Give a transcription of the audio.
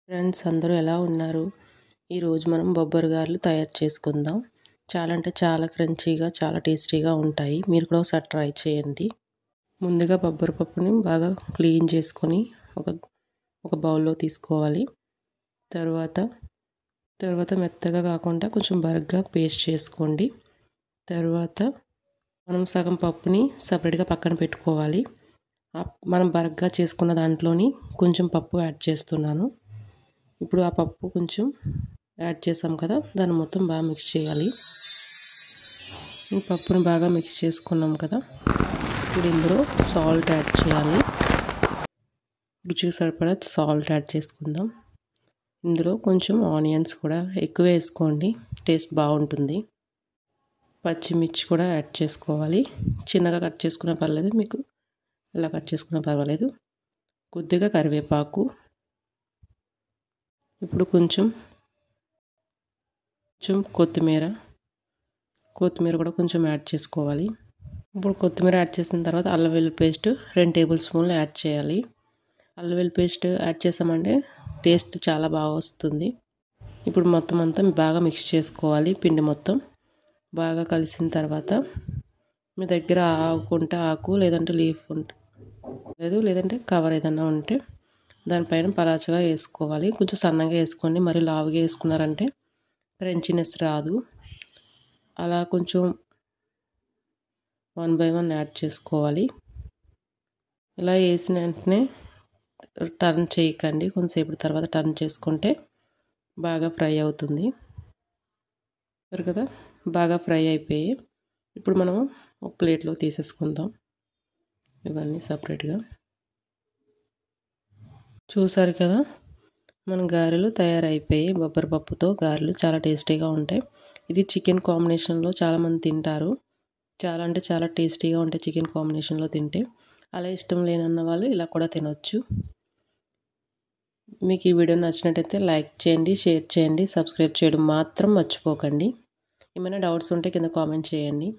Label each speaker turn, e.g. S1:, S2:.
S1: Friends అందరూ ఎలా ఉన్నారు? ఈరోజు మనం బొబ్బరి గారెలు తయారు చేసుకుందాం. చాలా అంటే చాలా క్రంచీగా, చాలా టేస్టీగా ఉంటాయి. మీరు కూడా ఒకసారి ట్రై చేయండి. ముందుగా బొబ్బరి పప్పుని బాగా క్లీన్ చేసుకొని ఒక బౌల్లో తీసుకోవాలి. తర్వాత మెత్తగా కాకుండా కొంచెం బరగ్గా పేస్ట్ చేసుకోండి. తర్వాత మనం సగం పప్పుని సపరేట్గా పక్కన పెట్టుకోవాలి. మనం బరగ్గా చేసుకున్న దాంట్లోని కొంచెం పప్పు యాడ్ చేస్తున్నాను. ఇప్పుడు ఆ పప్పు కొంచెం యాడ్ చేసాం కదా, దాన్ని మొత్తం బాగా మిక్స్ చేయాలి. ఈ పప్పుని బాగా మిక్స్ చేసుకున్నాం కదా, ఇప్పుడు ఇందులో సాల్ట్ యాడ్ చేయాలి. రుచికి సరిపడా సాల్ట్ యాడ్ చేసుకుందాం. ఇందులో కొంచెం ఆనియన్స్ కూడా ఎక్కువ వేసుకోండి, టేస్ట్ బాగుంటుంది. పచ్చిమిర్చి కూడా యాడ్ చేసుకోవాలి. చిన్నగా కట్ చేసుకున్నా పర్లేదు, మీకు ఇలా కట్ చేసుకున్నా పర్వాలేదు. కొద్దిగా కరివేపాకు, ఇప్పుడు కొంచెం కొత్తిమీర కూడా కొంచెం యాడ్ చేసుకోవాలి. ఇప్పుడు కొత్తిమీర యాడ్ చేసిన తర్వాత అల్లం వెల్లుల్లి పేస్ట్ 2 టేబుల్ స్పూన్లు యాడ్ చేయాలి. అల్లం వెల్లుల్లి పేస్ట్ యాడ్ చేసామంటే టేస్ట్ చాలా బాగా వస్తుంది. ఇప్పుడు మొత్తం అంతా బాగా మిక్స్ చేసుకోవాలి. పిండి మొత్తం బాగా కలిసిన తర్వాత మీ దగ్గర ఆకు లేదంటే లీఫ్ లేదంటే కవర్ ఏదన్నా ఉంటే దానిపైన పలాచగా వేసుకోవాలి. కొంచెం సన్నగా వేసుకోండి, మరి లావుగా వేసుకున్నారంటే క్రంచీనెస్ రాదు. అలా కొంచెం 1 బై 1 యాడ్ చేసుకోవాలి. ఇలా వేసిన వెంటనే టర్న్ చేయకండి, కొంతసేపు తర్వాత టర్న్ చేసుకుంటే బాగా ఫ్రై అవుతుంది. కదా, బాగా ఫ్రై అయిపోయి ఇప్పుడు మనం ఒక ప్లేట్లో తీసేసుకుందాం. ఇవన్నీ సపరేట్గా. చూసారు కదా, మన గారెలు తయారైపోయి. బొబ్బరి పప్పుతో గారెలు చాలా టేస్టీగా ఉంటాయి. ఇది చికెన్ కాంబినేషన్లో చాలామంది తింటారు. చాలా అంటే చాలా టేస్టీగా ఉంటాయి చికెన్ కాంబినేషన్లో తింటే. అలా ఇష్టం లేనన్న వాళ్ళు ఇలా కూడా తినొచ్చు. మీకు ఈ వీడియో నచ్చినట్టయితే లైక్ చేయండి, షేర్ చేయండి, సబ్స్క్రైబ్ చేయడం మాత్రం మర్చిపోకండి. ఏమైనా డౌట్స్ ఉంటే కింద కామెంట్ చేయండి.